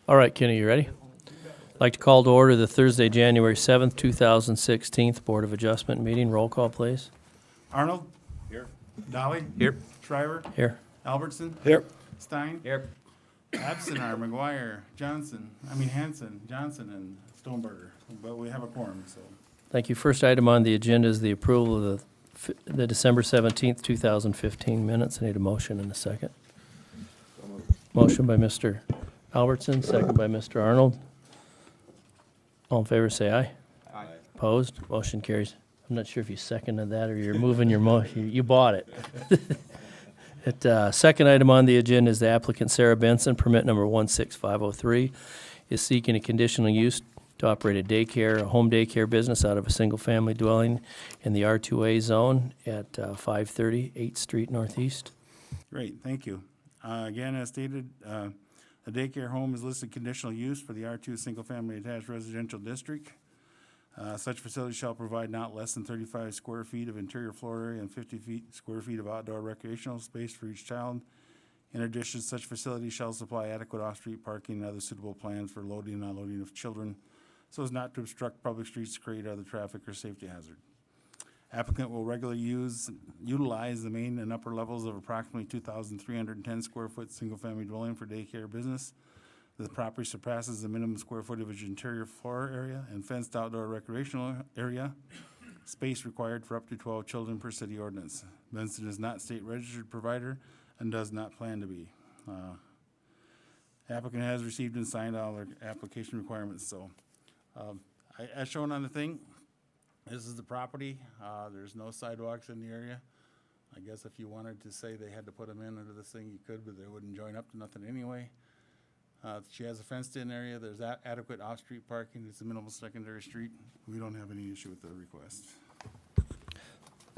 All right, Kenny, you ready? I'd like to call to order the Thursday, January 7th, 2016 Board of Adjustment meeting. Roll call, please. Arnold? Here. Dolly? Here. Shriver? Here. Albertson? Here. Stein? Here. Absent are McGuire, Hanson, Johnson, and Stoneberger. But we have a quorum, so. Thank you. First item on the agenda is the approval of the December 17th, 2015 minutes. I need a motion and a second. Motion by Mr. Albertson, second by Mr. Arnold. All in favor, say aye. Aye. Opposed? Motion carries. I'm not sure if you seconded that or you're moving your motion. You bought it. Second item on the agenda is the applicant Sarah Benson, permit number 16503, is seeking a conditional use to operate a home daycare business out of a single-family dwelling in the R2A zone at 530 8th Street Northeast. Great, thank you. Again, as stated, a daycare home is listed conditional use for the R2 Single Family Attached Residential District. Such facility shall provide not less than 35 square feet of interior floor area and 50 square feet of outdoor recreational space for each child. In addition, such facility shall supply adequate off-street parking and other suitable plans for loading and unloading of children so as not to obstruct public streets, create other traffic or safety hazard. Applicant will regularly utilize the main and upper levels of approximately 2,310 square foot single-family dwelling for daycare business. The property surpasses the minimum square footage interior floor area and fenced outdoor recreational area, space required for up to 12 children per city ordinance. Benson is not state registered provider and does not plan to be. Applicant has received and signed all their application requirements, so as shown on the thing, this is the property. There's no sidewalks in the area. I guess if you wanted to say they had to put them in under this thing, you could, but they wouldn't join up to nothing anyway. She has a fenced-in area. There's adequate off-street parking. It's a minimal secondary street. We don't have any issue with the request.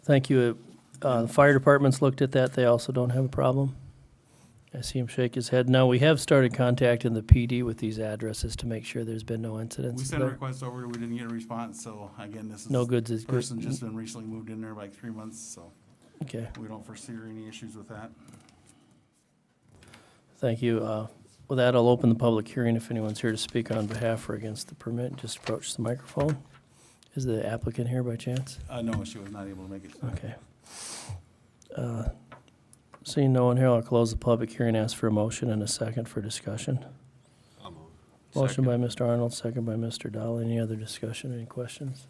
Thank you. The fire department's looked at that. They also don't have a problem. I see him shake his head. Now, we have started contacting the PD with these addresses to make sure there's been no incidents. We sent a request over. We didn't get a response, so again, this is No goods is good. person just been recently moved in there like 3 months, so Okay, we don't foresee any issues with that. thank you. With that, I'll open the public hearing. If anyone's here to speak on behalf or against the permit, just approach the microphone. Is the applicant here by chance? No, she was not able to make it. Okay. Seeing no one here, I'll close the public hearing, ask for a motion and a second for discussion. I'll move. Motion by Mr. Arnold, second by Mr. Dahl. Any other discussion, any questions?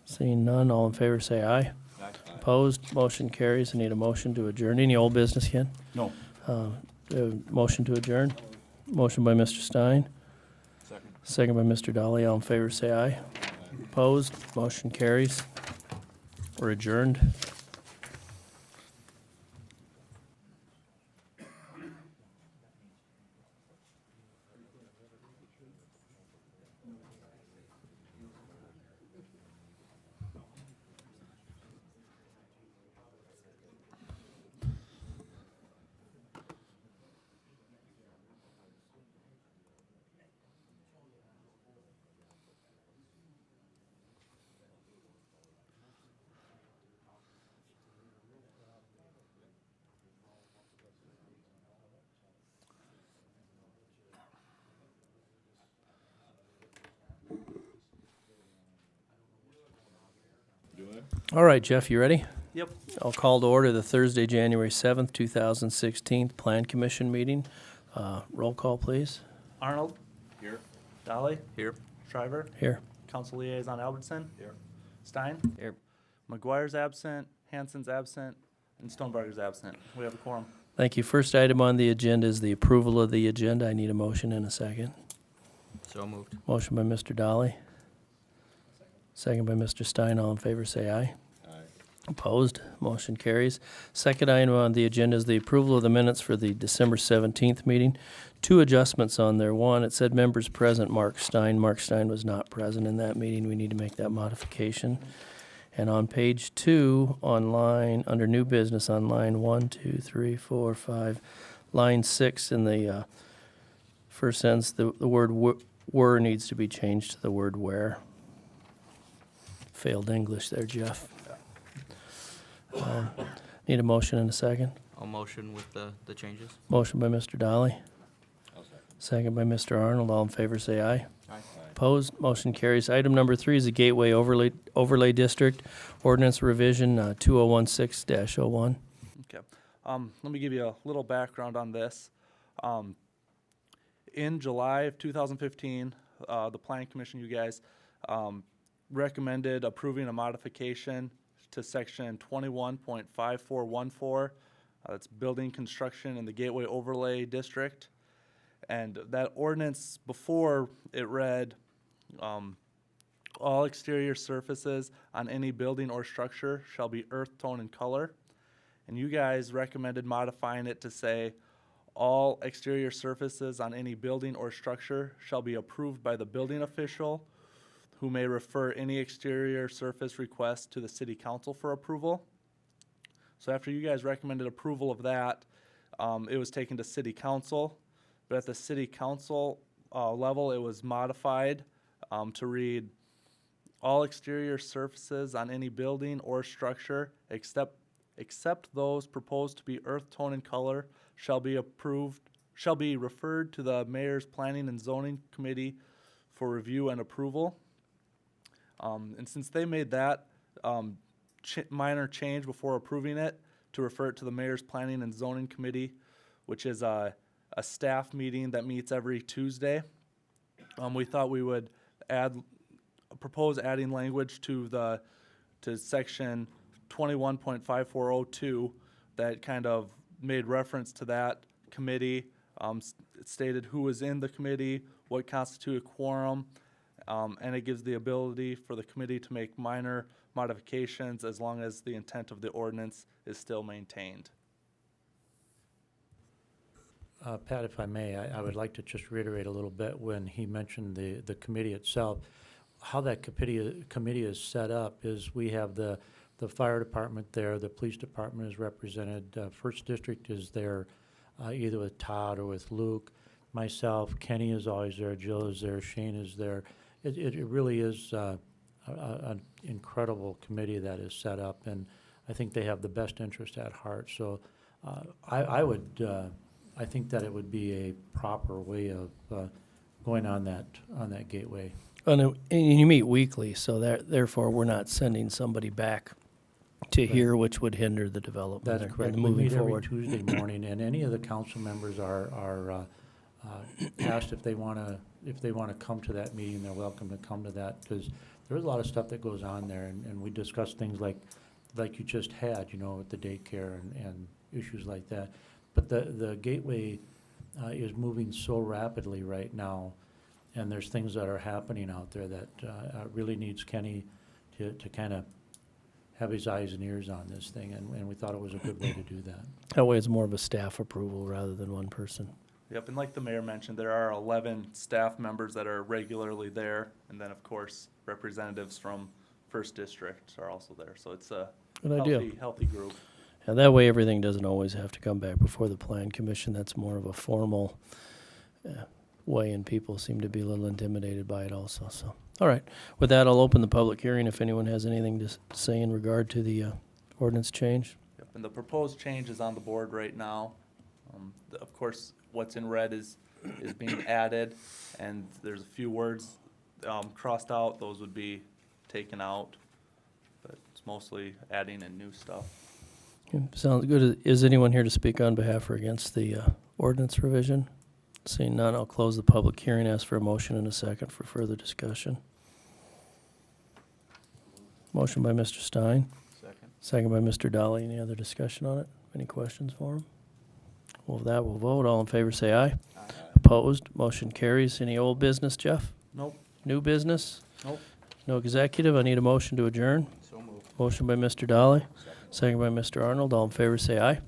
Seeing none, all in favor say aye. Aye. Opposed, motion carries. I need a motion to adjourn. Any old business, Ken? No. Motion to adjourn. Motion by Mr. Stein, Second. second by Mr. Daly. All in favor say aye. Opposed, motion carries. We're adjourned. All right, Jeff, you ready? Yep. I'll call to order the Thursday, January 7th, 2016 Plan Commission meeting. Roll call, please. Arnold? Here. Dolly? Here. Shriver? Here. Council Liaison Albertson? Here. Stein? Here. McGuire's absent, Hanson's absent, and Stoneberger's absent. We have a quorum. Thank you. First item on the agenda is the approval of the agenda. I need a motion and a second. So moved. Motion by Mr. Dolly. Second by Mr. Stein. All in favor say aye. Aye. Opposed? Motion carries. Second item on the agenda is the approval of the minutes for the December 17th meeting. Two adjustments on there. One, it said members present, Mark Stein. Mark Stein was not present in that meeting. We need to make that modification. And on page 2, online, under new business, on line 1, 2, 3, 4, 5, line 6 in the first sentence, the word were needs to be changed to the word where. Failed English there, Jeff. Need a motion and a second. I'll motion with the changes. Motion by Mr. Dolly. I'll second. Second by Mr. Arnold. All in favor, say aye. Aye. Opposed, motion carries. Item number 3 is the Gateway Overlay District Ordinance Revision 2016-01. Okay. Let me give you a little background on this. In July of 2015, the Planning Commission, you guys, recommended approving a modification to section 21.5414. That's building construction in the Gateway Overlay District. And that ordinance before, it read, all exterior surfaces on any building or structure shall be earth tone in color. And you guys recommended modifying it to say, all exterior surfaces on any building or structure shall be approved by the building official, who may refer any exterior surface request to the city council for approval. So after you guys recommended approval of that, it was taken to city council. But at the city council level, it was modified to read, all exterior surfaces on any building or structure except those proposed to be earth tone in color shall be referred to the mayor's planning and zoning committee for review and approval. And since they made that minor change before approving it to refer it to the mayor's planning and zoning committee, which is a staff meeting that meets every Tuesday, we thought we would propose adding language to section 21.5402 that kind of made reference to that committee. It stated who was in the committee, what constituted a quorum, and it gives the ability for the committee to make minor modifications as long as the intent of the ordinance is still maintained. Pat, if I may, I would like to just reiterate a little bit when he mentioned the committee itself. How that committee is set up is we have the fire department there, the police department is represented, First District is there either with Todd or with Luke, myself, Kenny is always there, Jill is there, Shane is there. It really is an incredible committee that is set up, and I think they have the best interest at heart. So I think that it would be a proper way of going on that gateway. And you meet weekly, so therefore we're not sending somebody back to here, which would hinder the development That's and correct. We moving meet forward. every Tuesday morning, and any of the council members are asked if they want to come to that meeting. They're welcome to come to that, because there's a lot of stuff that goes on there, and we discuss things like you just had, with the daycare and issues like that. But the gateway is moving so rapidly right now, and there's things that are happening out there that really needs Kenny to kind of have his eyes and ears on this thing, and we thought it was a good way to do that. That way it's more of a staff approval rather than one person. Yep, and like the mayor mentioned, there are 11 staff members that are regularly there, and then of course representatives from First District are also there. So it's a Good idea. healthy group. And that way everything doesn't always have to come back before the Plan Commission. That's more of a formal way, and people seem to be a little intimidated by it also. So, all right. With that, I'll open the public hearing if anyone has anything to say in regard to the ordinance change. Yep, and the proposed change is on the board right now. Of course, what's in red is being added, and there's a few words crossed out. Those would be taken out, but it's mostly adding in new stuff. Okay, sounds good. Is anyone here to speak on behalf or against the ordinance revision? Seeing none, I'll close the public hearing. Ask for a motion and a second for further discussion. Motion by Mr. Stein. Second. Second by Mr. Dolly. Any other discussion on it? Any questions for him? Well, with that, we'll vote. All in favor, say aye. Aye. Opposed? Motion carries. Any old business, Jeff? Nope. New business? Nope. No executive. I need a motion to adjourn. So moved. Motion by Mr. Dolly. Second. Second by Mr. Arnold. All in favor, say aye.